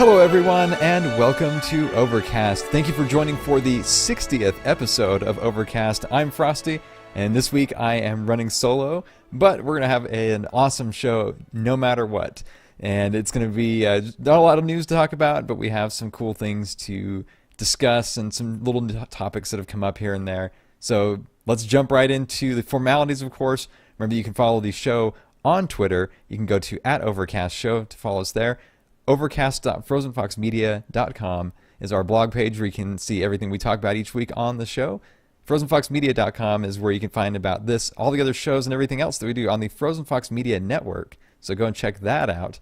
Hello, everyone, and welcome to Overcast. Thank you for joining for the 60th episode of Overcast. I'm Frostee, and this week I am running solo, but we're going to have an awesome show no matter what. And it's going to be not a lot of news to talk about, but we have some cool things to discuss and some little topics that have come up here and there. So let's jump right into the formalities, of course. Remember, you can follow the show on Twitter. You can go to @OvercastShow to follow us there. Overcast.frozenfoxmedia.com is our blog page where you can see everything we talk about each week on the show. FrozenFoxMedia.com is where you can find about this, all the other shows, and everything else that we do on the Frozen Fox Media Network. So go and check that out.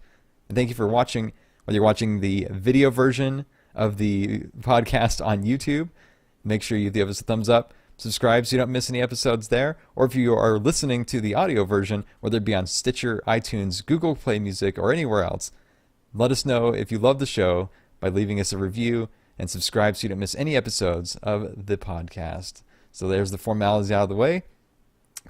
And thank you for watching, whether you're watching the video version of the podcast on YouTube. Make sure you give us a thumbs up, subscribe so you don't miss any episodes there. Or if you are listening to the audio version, whether it be on Stitcher, iTunes, Google Play Music, or anywhere else, let us know if you love the show by leaving us a review and subscribe so you don't miss any episodes of the podcast. So there's the formalities out of the way.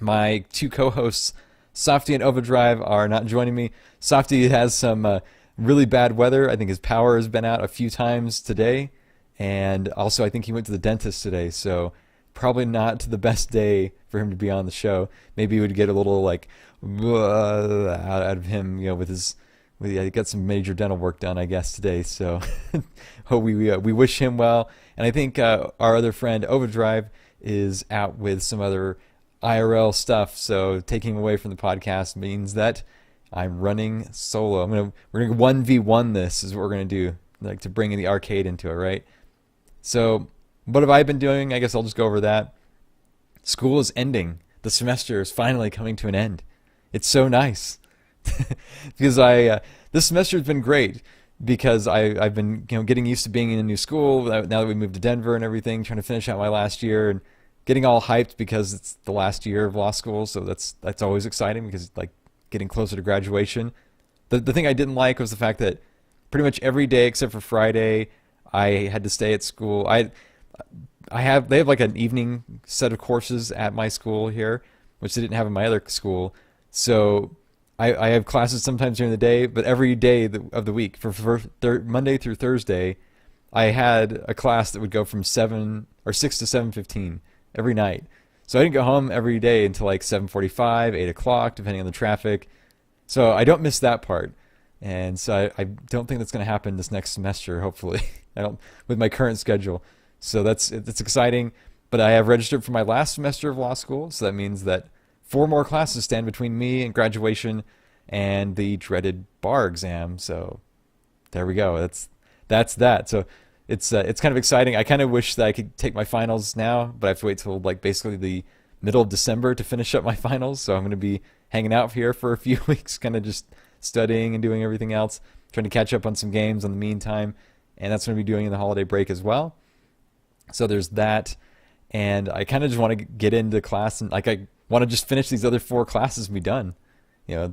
My two co-hosts, Softy and Overdrive, are not joining me. Softy has some really bad weather. I think his power has been out a few times today. And also I think he went to the dentist today, so probably not the best day for him to be on the show. Maybe we would get a little like out of him, you know, with his... He got some major dental work done, I guess, today. So hope we wish him well. And I think our other friend, Overdrive, is out with some other IRL stuff. So taking him away from the podcast means that I'm running solo. We're gonna 1v1 this is what we're gonna do, like to bring in the arcade into it, right? So what have I been doing? I guess I'll just go over that. School is ending. The semester is finally coming to an end. It's so nice. Because this semester has been great because I've been getting used to being in a new school now that we moved to Denver and everything, trying to finish out my last year and getting all hyped because it's the last year of law school, so that's always exciting because like getting closer to graduation. The thing I didn't like was the fact that pretty much every day except for Friday I had to stay at school. They have like an evening set of courses at my school here, which they didn't have in my other school. So I have classes sometimes during the day, but every day of the week, for Monday through Thursday, I had a class that would go from 6 to 7:15 every night. So I didn't go home every day until like 7:45, 8 o'clock, depending on the traffic. So I don't miss that part. And so I don't think that's going to happen this next semester, hopefully, with my current schedule. So it's exciting. But I have registered for my last semester of law school, so that means that 4 more classes stand between me and graduation and the dreaded bar exam. So there we go. That's that. So it's kind of exciting. I kind of wish that I could take my finals now, but I have to wait till like basically the middle of December to finish up my finals. So I'm going to be hanging out here for a few weeks, kind of just studying and doing everything else, trying to catch up on some games in the meantime. And that's what I'm going to be doing in the holiday break as well. So there's that. And I kind of just want to get into class and like I want to just finish these other 4 classes and be done. I'm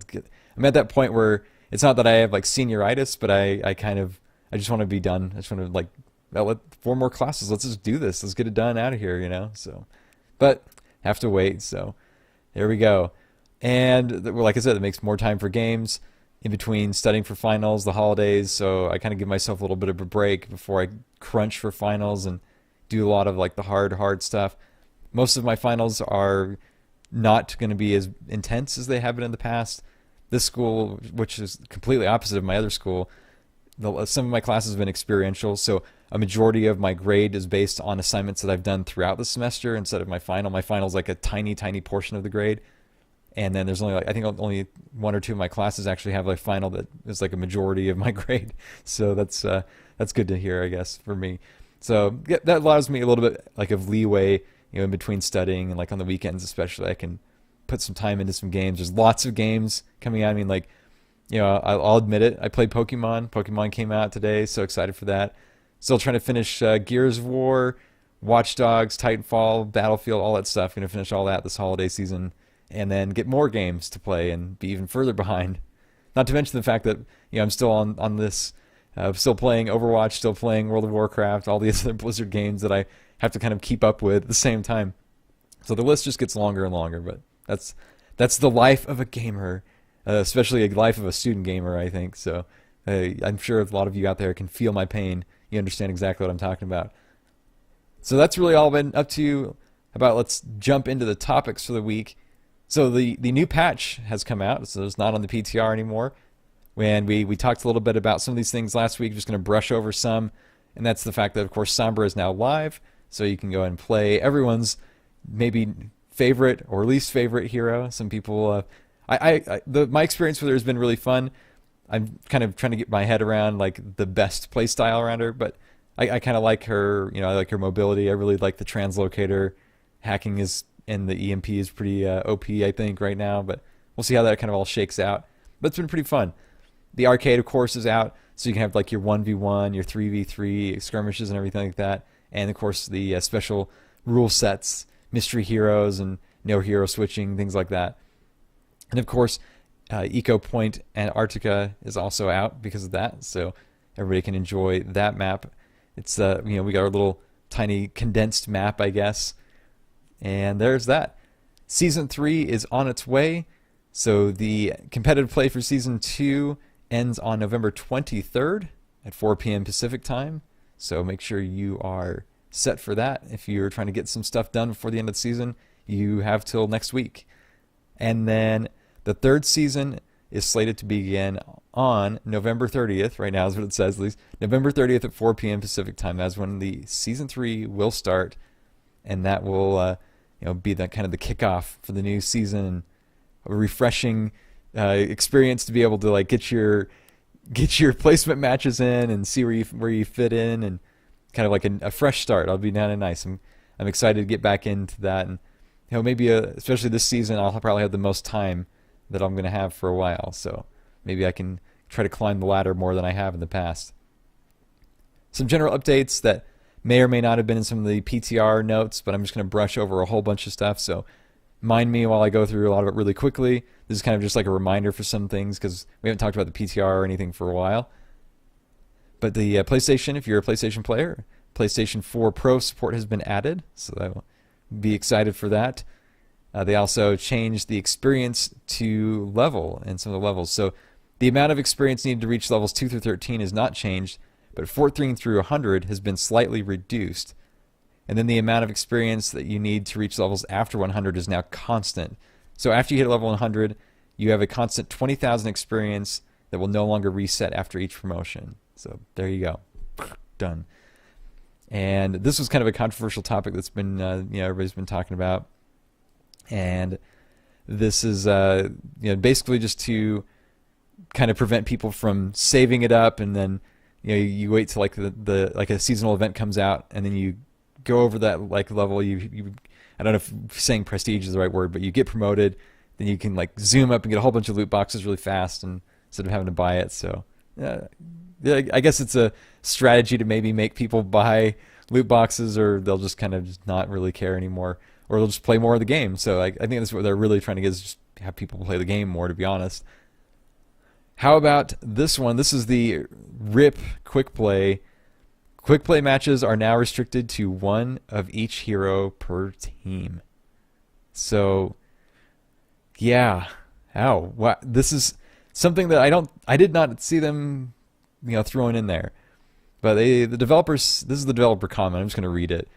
at that point where it's not that I have like senioritis, but I just want to be done. I just want to like, let 4 more classes. Let's just do this. Let's get it done out of here, So, but have to wait. So there we go. And like I said, it makes more time for games in between studying for finals, the holidays. So I kind of give myself a little bit of a break before I crunch for finals and do a lot of like the hard stuff. Most of my finals are not going to be as intense as they have been in the past. This school, which is completely opposite of my other school, some of my classes have been experiential, so a majority of my grade is based on assignments that I've done throughout the semester instead of my final. My final is like a tiny portion of the grade, and then there's only like I think only 1 or 2 of my classes actually have like final that is like a majority of my grade. So that's good to hear, I guess, for me. So yeah, that allows me a little bit like of leeway, in between studying and like on the weekends especially, I can put some time into some games. There's lots of games coming out. I mean, like, I'll admit it. I played Pokemon. Pokemon came out today, so excited for that. Still trying to finish Gears of War, Watch Dogs, Titanfall, Battlefield, all that stuff. Going to finish all that this holiday season, and then get more games to play and be even further behind. Not to mention the fact that I'm still on this, still playing Overwatch, still playing World of Warcraft, all these other Blizzard games that I have to kind of keep up with at the same time. So the list just gets longer and longer, but that's the life of a gamer, especially a life of a student gamer, I think. So I'm sure a lot of you out there can feel my pain. You understand exactly what I'm talking about. So that's really all I've been up to about. Let's jump into the topics for the week. So the new patch has come out, so it's not on the PTR anymore. And we talked a little bit about some of these things last week. Just going to brush over some, and that's the fact that, of course, Sombra is now live, so you can go and play everyone's maybe favorite or least favorite hero. Some people, my experience with her has been really fun. I'm kind of trying to get my head around like the best play style around her, but I kind of like her. I like her mobility. I really like the translocator. Hacking is and the EMP is pretty OP, I think, right now, but we'll see how that kind of all shakes out. But it's been pretty fun. The arcade, of course, is out, so you can have like your 1v1, your 3v3 skirmishes and everything like that. And, of course, the special rule sets, mystery heroes, and no hero switching, things like that. And, of course, Eco Point Antarctica is also out because of that, so everybody can enjoy that map. It's, we got our little tiny condensed map, I guess. And there's that. Season 3 is on its way. So the competitive play for Season 2 ends on November 23rd at 4 p.m. Pacific time. So make sure you are set for that. If you're trying to get some stuff done before the end of the season, you have till next week. And then the third season is slated to begin on November 30th. Right now is what it says, at least. November 30th at 4 p.m. Pacific time. That's when the Season 3 will start. And that will be that kind of the kickoff for the new season. A refreshing experience to be able to like get your placement matches in and see where you fit in, and kind of like a fresh start. It'll be kind of nice. I'm excited to get back into that, and maybe especially this season I'll probably have the most time that I'm going to have for a while. So maybe I can try to climb the ladder more than I have in the past. Some general updates that may or may not have been in some of the PTR notes, but I'm just going to brush over a whole bunch of stuff, so mind me while I go through a lot of it really quickly. This is kind of just like a reminder for some things, because we haven't talked about the PTR or anything for a while. But the PlayStation, if you're a PlayStation player, PlayStation 4 Pro support has been added, so I'll be excited for that. They also changed the experience to level in some of the levels. So the amount of experience needed to reach levels 2 through 13 is not changed, but 14 through 100 has been slightly reduced. And then the amount of experience that you need to reach levels after 100 is now constant. So after you hit level 100, you have a constant 20,000 experience that will no longer reset after each promotion. So there you go. Done. And this was kind of a controversial topic that's been, everybody's been talking about. And this is, basically just to kind of prevent people from saving it up, and then, you wait till like the like a seasonal event comes out, and then you go over that like level. You I don't know if saying prestige is the right word, but you get promoted, then you can like zoom up and get a whole bunch of loot boxes really fast, and instead of having to buy it. So I guess it's a strategy to maybe make people buy loot boxes, or they'll just kind of just not really care anymore, or they'll just play more of the game. So I think that's what they're really trying to get, is just have people play the game more, to be honest. How about this one? This is the RIP Quickplay. Quickplay matches are now restricted to one of each hero per team. So, yeah. Ow. Wow. This is something that I did not see them, throwing in there. But the developers, this is the developer comment. I'm just going to read it.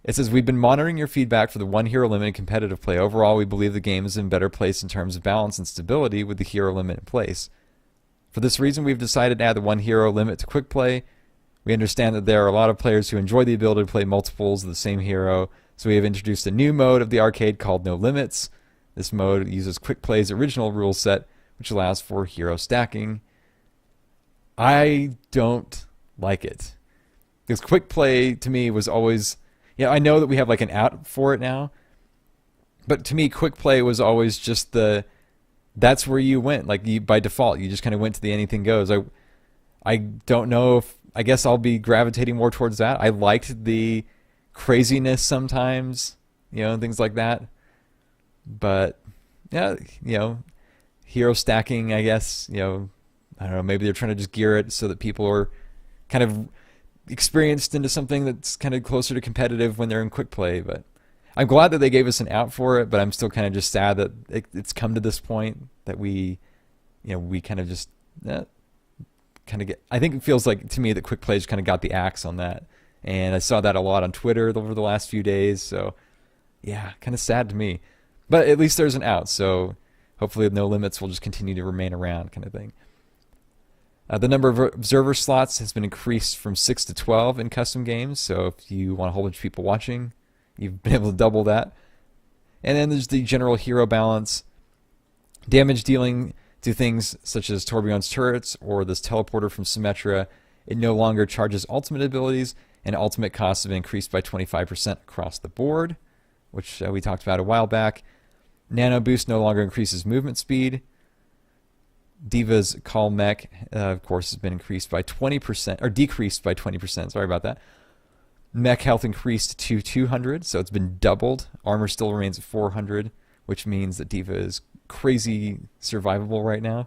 It says, "We've been monitoring your feedback for the one hero limit in competitive play. Overall, we believe the game is in better place in terms of balance and stability with the hero limit in place. For this reason, we've decided to add the one hero limit to quick play. We understand that there are a lot of players who enjoy the ability to play multiples of the same hero, so we have introduced a new mode of the arcade called No Limits. This mode uses quick play's original rule set, which allows for hero stacking." I don't like it, because quick play to me was always, I know that we have like an out for it now, but to me quick play was always just that's where you went, like by default you just kind of went to the anything goes. I don't know if, I guess I'll be gravitating more towards that. I liked the craziness sometimes, and things like that, but hero stacking, I guess, I don't know, maybe they're trying to just gear it so that people are kind of experienced into something that's kind of closer to competitive when they're in quick play. But I'm glad that they gave us an out for it, but I'm still kind of just sad that it's come to this point that we kind of just kind of get. I think it feels like to me that Quickplay just kind of got the axe on that, and I saw that a lot on Twitter over the last few days. So yeah, kind of sad to me, but at least there's an out. So hopefully, no limits will just continue to remain around, kind of thing. The number of observer slots has been increased from 6 to 12 in custom games. So if you want a whole bunch of people watching, you've been able to double that. And then there's the general hero balance. Damage dealing to things such as Torbjorn's turrets or this teleporter from Symmetra. It no longer charges ultimate abilities, and ultimate costs have been increased by 25% across the board, which we talked about a while back. Nano Boost no longer increases movement speed. Diva's Call Mech, of course, has been increased by 20%, or decreased by 20%. Sorry about that. Mech health increased to 200, so it's been doubled. Armor still remains at 400, which means that Diva is crazy survivable right now.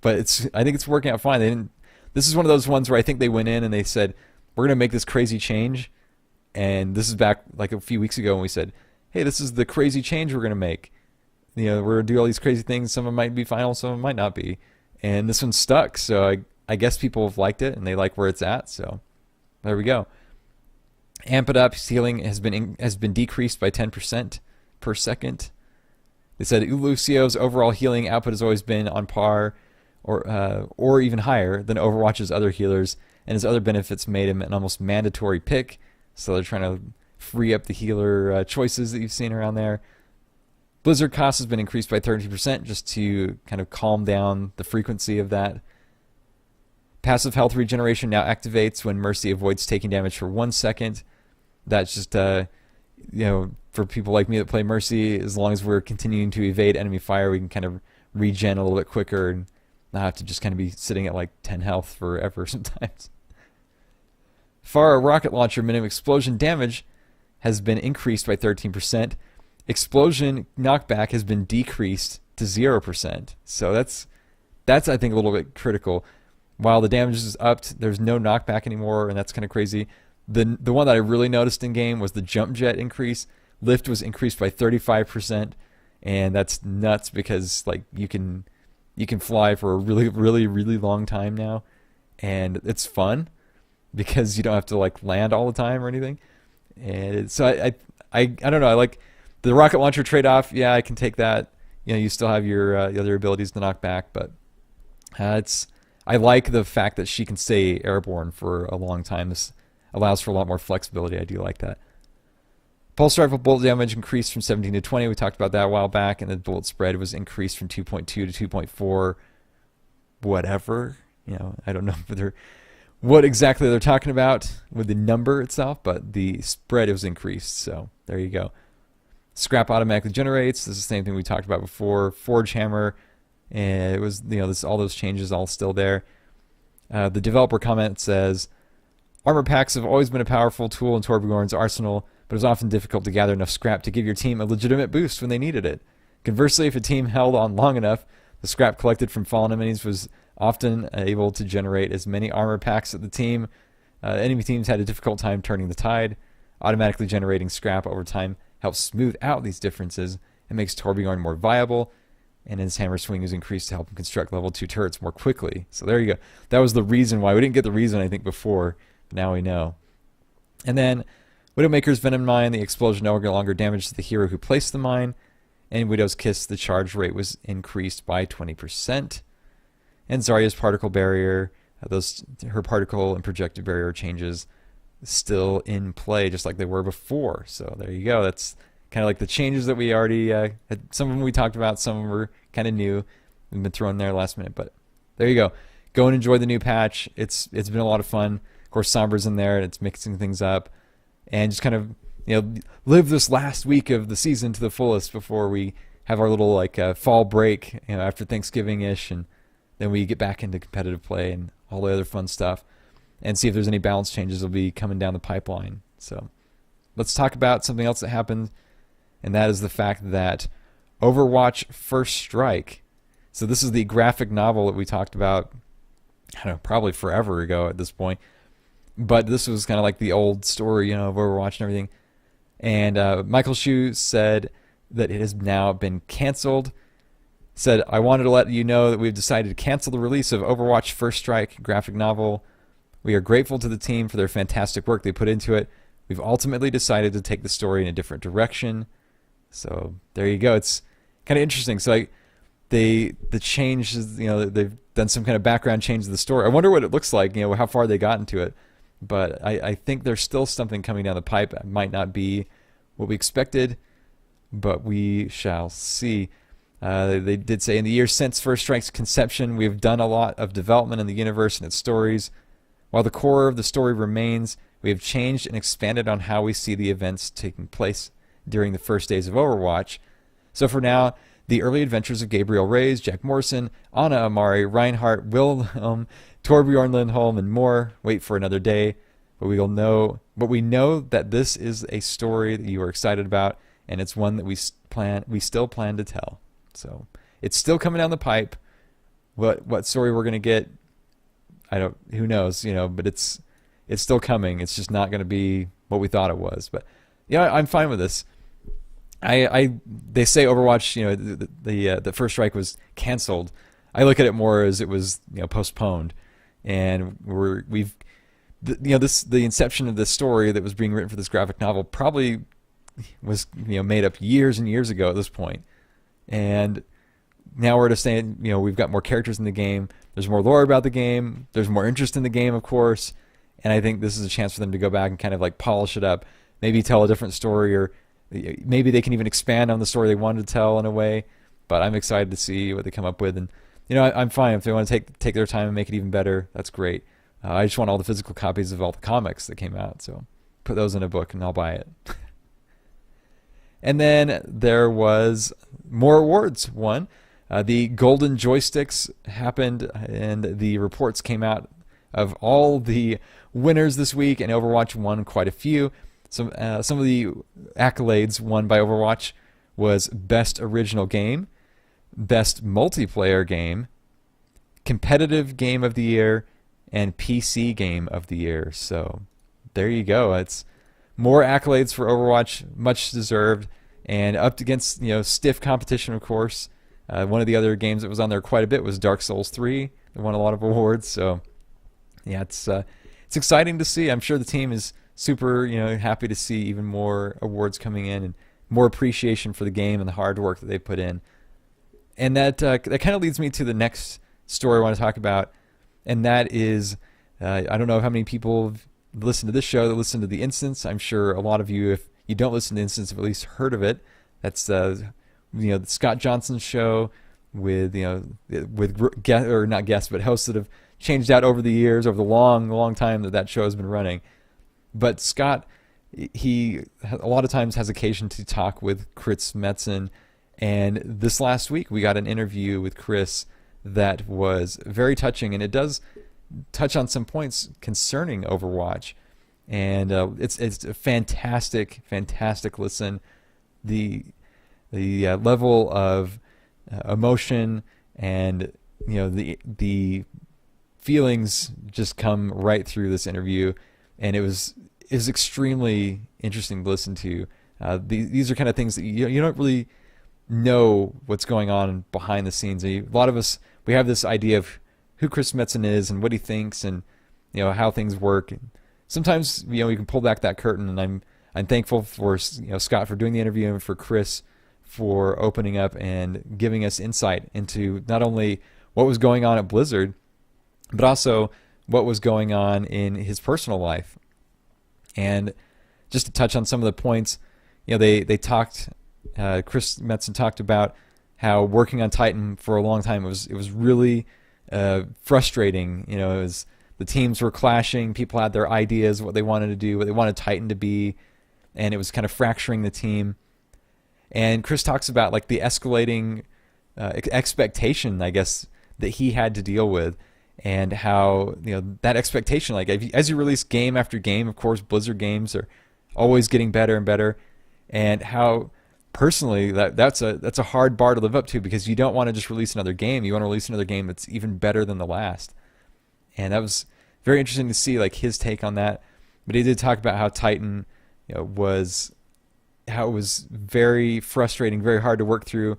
But I think it's working out fine. This is one of those ones where I think they went in and they said, we're going to make this crazy change. And this is back like a few weeks ago when we said, hey, this is the crazy change we're going to make. You know, we're going to do all these crazy things. Some of them might be final, some of them might not be. And this one stuck. So I guess people have liked it and they like where it's at. So there we go. Amp It Up healing has been decreased by 10% per second. They said Lucio's overall healing output has always been on par or even higher than Overwatch's other healers, and his other benefits made him an almost mandatory pick. So they're trying to free up the healer choices that you've seen around there. Blizzard cost has been increased by 30% just to kind of calm down the frequency of that. Passive health regeneration now activates when Mercy avoids taking damage for 1 second. That's just, you know, for people like me that play Mercy, as long as we're continuing to evade enemy fire, we can kind of regen a little bit quicker and not have to just kind of be sitting at like 10 health forever sometimes. Pharah rocket launcher minimum explosion damage has been increased by 13%. Explosion knockback has been decreased to 0%. So that's I think a little bit critical. While the damage is upped, there's no knockback anymore, and that's kind of crazy. The one that I really noticed in game was the jump jet increase. Lift was increased by 35%, and that's nuts because like you can fly for a really, really, really long time now, and it's fun because you don't have to like land all the time or anything. And so I don't know. I like the rocket launcher trade-off. Yeah, I can take that. You know, you still have your other abilities to knock back, but I like the fact that she can stay airborne for a long time. This allows for a lot more flexibility. I do like that. Pulse rifle bullet damage increased from 17 to 20. We talked about that a while back, and the bullet spread was increased from 2.2 to 2.4. Whatever. You know, I don't know what exactly they're talking about with the number itself, but the spread was increased. So there you go. Scrap automatically generates. This is the same thing we talked about before. Forge hammer. And it was, you know, all those changes all still there. The developer comment says, armor packs have always been a powerful tool in Torbjorn's arsenal, but it was often difficult to gather enough scrap to give your team a legitimate boost when they needed it. Conversely, if a team held on long enough, the scrap collected from fallen enemies was often able to generate as many armor packs as the team. Enemy teams had a difficult time turning the tide. Automatically generating scrap over time helps smooth out these differences and makes Torbjorn more viable, and his hammer swing is increased to help him construct level 2 turrets more quickly. So there you go. That was the reason why. We didn't get the reason, I think, before, but now we know. And then Widowmaker's Venom Mine, the explosion no longer damages the hero who placed the mine, and Widow's Kiss, the charge rate was increased by 20%. And Zarya's Particle Barrier, her particle and projected barrier changes still in play just like they were before. So there you go. That's kind of like the changes that we already had. Some of them we talked about, some of them were kind of new. We've been thrown there last minute, but there you go. Go and enjoy the new patch. It's been a lot of fun. Of course, Sombra's in there and it's mixing things up, and just kind of, you know, live this last week of the season to the fullest before we have our little like fall break, you know, after Thanksgiving-ish, and then we get back into competitive play and all the other fun stuff, and see if there's any balance changes that will be coming down the pipeline. So let's talk about something else that happened, and that is the fact that Overwatch First Strike. So this is the graphic novel that we talked about, I don't know, probably forever ago at this point. But this was kind of like the old story, you know, of Overwatch and everything. And Michael Shu said that it has now been canceled. Said, I wanted to let you know that we've decided to cancel the release of Overwatch First Strike graphic novel. We are grateful to the team for their fantastic work they put into it. We've ultimately decided to take the story in a different direction. So there you go. It's kind of interesting. So like the change is, they've done some kind of background change to the story. I wonder what it looks like, how far they got into it. But I think there's still something coming down the pipe. It might not be what we expected, but we shall see. They did say, in the years since First Strike's conception, we have done a lot of development in the universe and its stories. While the core of the story remains, we have changed and expanded on how we see the events taking place during the first days of Overwatch. So for now, the early adventures of Gabriel Reyes, Jack Morrison, Anna Amari, Reinhardt, Wilhelm, Torbjorn Lindholm, and more wait for another day. But we know that this is a story that you are excited about, and it's one that we still plan to tell. So it's still coming down the pipe. What story we're gonna get, who knows, but it's still coming. It's just not gonna be what we thought it was. But I'm fine with this. They say Overwatch, the First Strike was canceled. I look at it more as it was postponed, and the inception of this story that was being written for this graphic novel probably was made up years and years ago at this point. And now we're just saying, we've got more characters in the game. There's more lore about the game. There's more interest in the game, of course. And I think this is a chance for them to go back and kind of like polish it up, maybe tell a different story, or maybe they can even expand on the story they wanted to tell in a way. But I'm excited to see what they come up with. And, I'm fine if they want to take their time and make it even better. That's great. I just want all the physical copies of all the comics that came out. So put those in a book and I'll buy it. And then there was more awards won. The Golden Joysticks happened, and the reports came out of all the winners this week, and Overwatch won quite a few. Some of the accolades won by Overwatch was Best Original Game, Best Multiplayer Game, Competitive Game of the Year, and PC Game of the Year. So there you go. It's more accolades for Overwatch, much deserved, and up against stiff competition, of course. One of the other games that was on there quite a bit was Dark Souls 3. It won a lot of awards, so yeah, it's exciting to see. I'm sure the team is super happy to see even more awards coming in and more appreciation for the game and the hard work that they put in. And that kind of leads me to the next story I want to talk about, and that is I don't know how many people listen to this show that listen to The Instance. I'm sure a lot of you, if you don't listen to The Instance, have at least heard of it. That's the Scott Johnson's show with not guests but hosts that have changed out over the years, over the long time that show has been running. But Scott, he a lot of times has occasion to talk with Chris Metzen, and this last week we got an interview with Chris that was very touching, and it does touch on some points concerning Overwatch, and it's a fantastic listen. The level of emotion and the feelings just come right through this interview, and it was extremely interesting to listen to. These are kind of things that you don't really know what's going on behind the scenes. A lot of us, we have this idea of who Chris Metzen is and what he thinks and how things work. And sometimes we can pull back that curtain, and I'm thankful for Scott for doing the interview and for Chris for opening up and giving us insight into not only what was going on at Blizzard, but also what was going on in his personal life. And just to touch on some of the points, they talked. Chris Metzen talked about how working on Titan for a long time it was really frustrating. It was, the teams were clashing. People had their ideas, what they wanted to do, what they wanted Titan to be, and it was kind of fracturing the team. And Chris talks about like the escalating expectation, I guess, that he had to deal with, and how that expectation, like as you release game after game, of course Blizzard games are always getting better and better, and how personally that's a hard bar to live up to, because you don't want to just release another game. You want to release another game that's even better than the last. And that was very interesting to see like his take on that. But he did talk about how Titan how it was very frustrating, very hard to work through,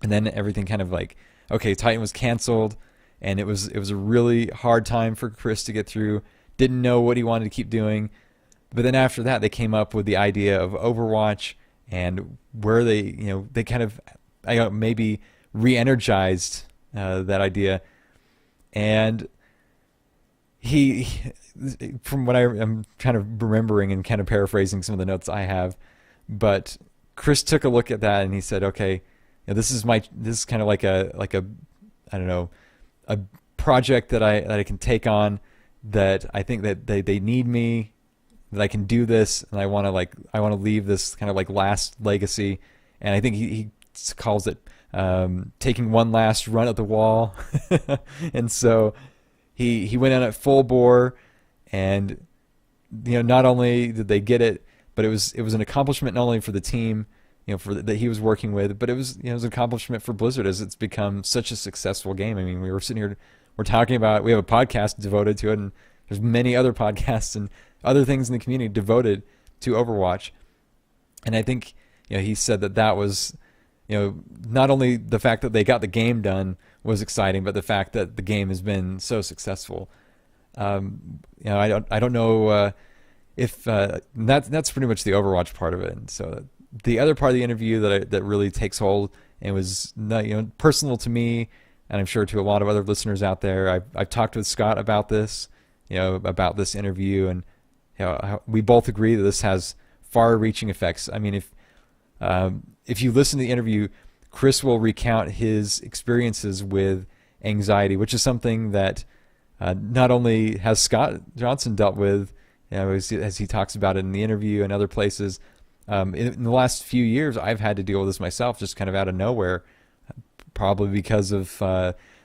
And then everything kind of like, okay, Titan was canceled, and it was a really hard time for Chris to get through. Didn't know what he wanted to keep doing. But then after that, they came up with the idea of Overwatch, and where they kind of, maybe re-energized that idea. And he, from what I'm kind of remembering and kind of paraphrasing some of the notes I have, but Chris took a look at that and he said, okay, this is kind of like a I don't know, a project that I can take on, that I think that they need me, that I can do this, and I want to leave this kind of like last legacy. And I think he calls it taking one last run at the wall. And so he went in at full bore, and not only did they get it, but it was an accomplishment not only for the team, that he was working with, but it was an accomplishment for Blizzard, as it's become such a successful game. I mean, we were sitting here, we're talking about, we have a podcast devoted to it, and there's many other podcasts and other things in the community devoted to Overwatch. And I think he said that was not only the fact that they got the game done was exciting, but the fact that the game has been so successful. I don't know if that's pretty much the Overwatch part of it. And so the other part of the interview that really takes hold and was personal to me, and I'm sure to a lot of other listeners out there. I've talked with Scott about this, about this interview, and we both agree that this has far-reaching effects. I mean, if you listen to the interview, Chris will recount his experiences with anxiety, which is something that not only has Scott Johnson dealt with, as he talks about it in the interview and other places. In the last few years, I've had to deal with this myself, just kind of out of nowhere, probably because of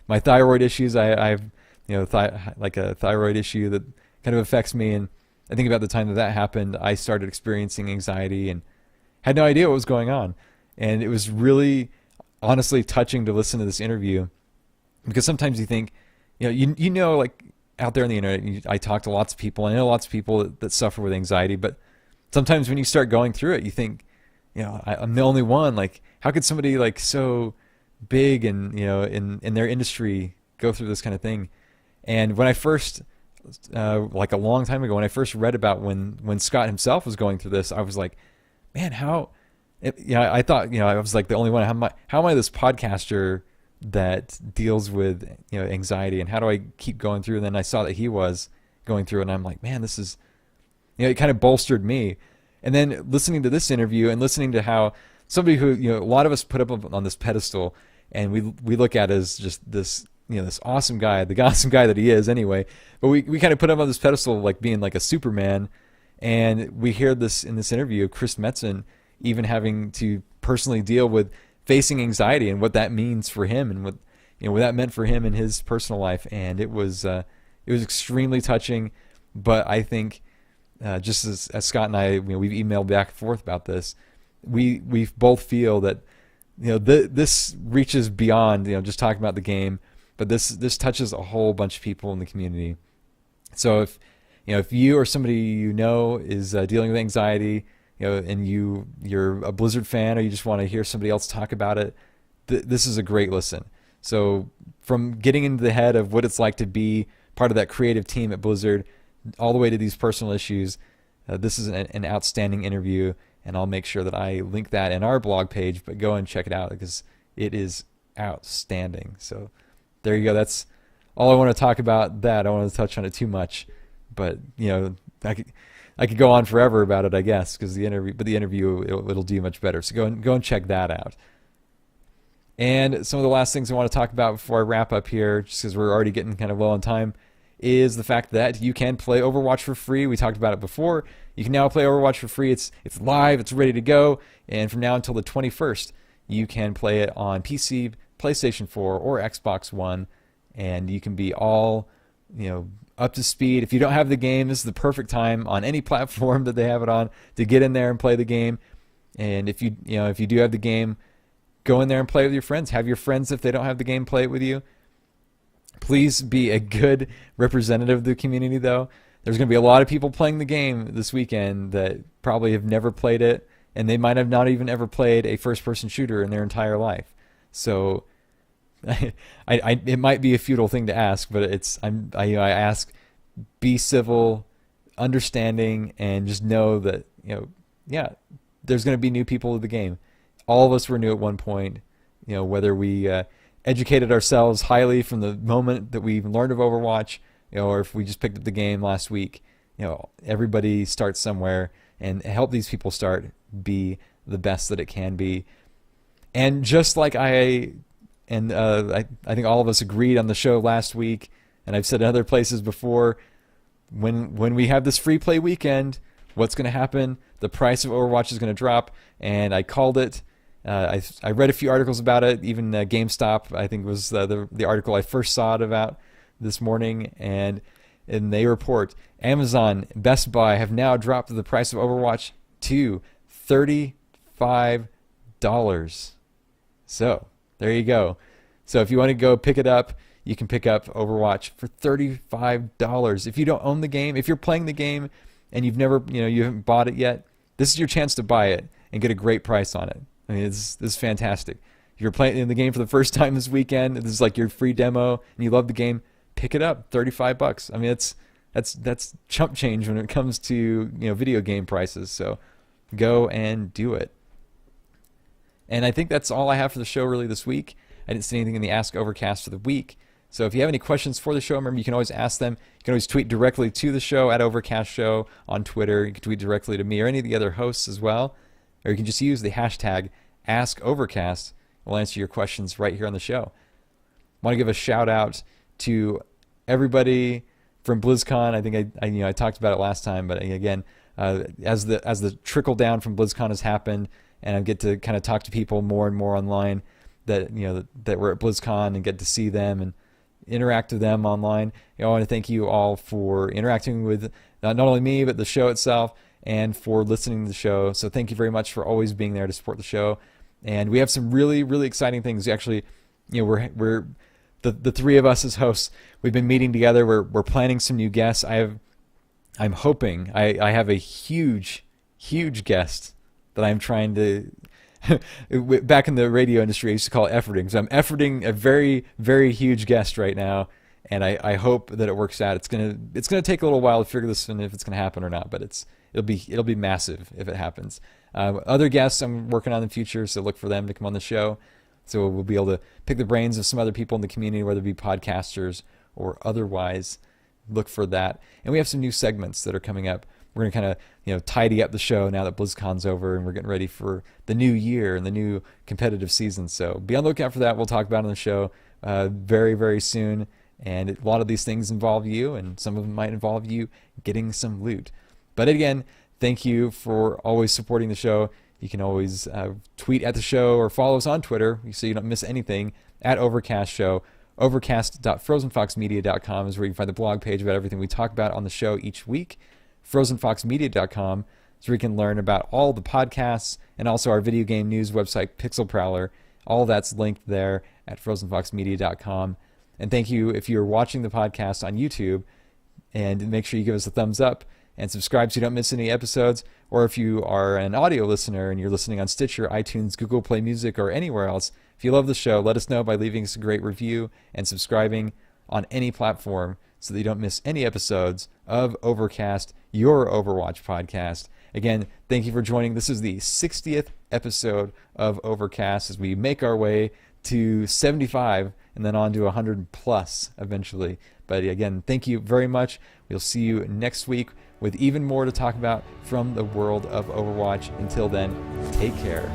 my thyroid issues. I have like a thyroid issue that kind of affects me, and I think about the time that happened, I started experiencing anxiety and had no idea what was going on. And it was really, honestly, touching to listen to this interview, because sometimes you think, like out there on the internet, I talk to lots of people. I know lots of people that suffer with anxiety, but sometimes when you start going through it, you think, I'm the only one. Like, how could somebody like so big and in their industry go through this kind of thing? And when I first, like a long time ago, when I first read about when Scott himself was going through this, I was like, man, how? I thought, I was like the only one. How am I this podcaster that deals with anxiety, and how do I keep going through? And then I saw that he was going through it, and I'm like, man, this is, it kind of bolstered me. And then listening to this interview and listening to how somebody who, a lot of us put up on this pedestal, and we look at as just this, this awesome guy, the awesome guy that he is anyway, but we kind of put him on this pedestal like being like a Superman. And we hear this in this interview of Chris Metzen even having to personally deal with facing anxiety and what that means for him, and what that meant for him in his personal life. And it was extremely touching. But I think just as Scott and I, we've emailed back and forth about this, we both feel that this reaches beyond just talking about the game, but this touches a whole bunch of people in the community. So if you or somebody is dealing with anxiety, and you're a Blizzard fan, or you just want to hear somebody else talk about it, this is a great listen. So from getting into the head of what it's like to be part of that creative team at Blizzard, all the way to these personal issues, this is an outstanding interview, and I'll make sure that I link that in our blog page. But go and check it out, because it is outstanding. So there you go. That's all I want to talk about. That I don't want to touch on it too much, but I could go on forever about it, I guess, because the interview it'll do much better. So go and check that out. And some of the last things I want to talk about before I wrap up here, just because we're already getting kind of low on time, is the fact that you can play Overwatch for free. We talked about it before. You can now play Overwatch for free. It's live. It's ready to go. And from now until the 21st, you can play it on PC, PlayStation 4, or Xbox One, and you can be all up to speed. If you don't have the game, this is the perfect time on any platform that they have it on to get in there and play the game. And if you do have the game, go in there and play with your friends. Have your friends, if they don't have the game, play it with you. Please be a good representative of the community, though. There's going to be a lot of people playing the game this weekend that probably have never played it, and they might have not even ever played a first-person shooter in their entire life. So it might be a futile thing to ask, but I ask, be civil, understanding, and just know that, yeah, there's going to be new people to the game. All of us were new at one point, whether we educated ourselves highly from the moment that we learned of Overwatch, or if we just picked up the game last week. Everybody starts somewhere, and help these people be the best that it can be. And just like I think all of us agreed on the show last week, and I've said in other places before, when we have this free play weekend, what's going to happen? The price of Overwatch is going to drop, and I called it. I read a few articles about it. Even GameStop, I think, was the article I first saw it about this morning, and they report Amazon, Best Buy have now dropped the price of Overwatch to $35. So there you go. So if you want to go pick it up, you can pick up Overwatch for $35. If you don't own the game, if you're playing the game and you've never, you haven't bought it yet, this is your chance to buy it and get a great price on it. I mean, this is fantastic. If you're playing the game for the first time this weekend, this is like your free demo, and you love the game, pick it up. $35. I mean, that's chump change when it comes to video game prices. So go and do it. And I think that's all I have for the show really this week. I didn't see anything in the Ask Overcast for the week. So if you have any questions for the show, remember you can always ask them. You can always tweet directly to the show at Overcast Show on Twitter. You can tweet directly to me or any of the other hosts as well. Or you can just use the hashtag AskOvercast. We'll answer your questions right here on the show. I want to give a shout out to everybody from BlizzCon. I think I talked about it last time, but again, as the trickle down from BlizzCon has happened, and I get to kind of talk to people more and more online that that were at BlizzCon and get to see them and interact with them online. I want to thank you all for interacting with not only me but the show itself, and for listening to the show. So thank you very much for always being there to support the show. And we have some really, really exciting things. Actually, we're the three of us as hosts. We've been meeting together. We're planning some new guests. I'm hoping I have a huge guest that I'm trying to. Back in the radio industry, I used to call it efforting. So I'm efforting a very, very huge guest right now, and I hope that it works out. It's gonna take a little while to figure this and if it's gonna happen or not, but it'll be massive if it happens. Other guests I'm working on in the future, so look for them to come on the show. So we'll be able to pick the brains of some other people in the community, whether it be podcasters or otherwise. Look for that. And we have some new segments that are coming up. We're going to kind of tidy up the show now that BlizzCon's over, and we're getting ready for the new year and the new competitive season. So be on the lookout for that. We'll talk about it on the show very, very soon. And a lot of these things involve you, and some of them might involve you getting some loot. But again, thank you for always supporting the show. You can always tweet at the show or follow us on Twitter so you don't miss anything at Overcast Show. Overcast.frozenfoxmedia.com is where you can find the blog page about everything we talk about on the show each week. FrozenFoxMedia.com is where you can learn about all the podcasts and also our video game news website, Pixel Prowler. All that's linked there at FrozenFoxMedia.com. And thank you if you're watching the podcast on YouTube, and make sure you give us a thumbs up and subscribe so you don't miss any episodes. Or if you are an audio listener and you're listening on Stitcher, iTunes, Google Play Music, or anywhere else, if you love the show, let us know by leaving us a great review and subscribing on any platform so that you don't miss any episodes of Overcast, your Overwatch podcast. Again, thank you for joining. This is the 60th episode of Overcast as we make our way to 75 and then on to 100 plus eventually. But again, thank you very much. We'll see you next week with even more to talk about from the world of Overwatch. Until then, take care.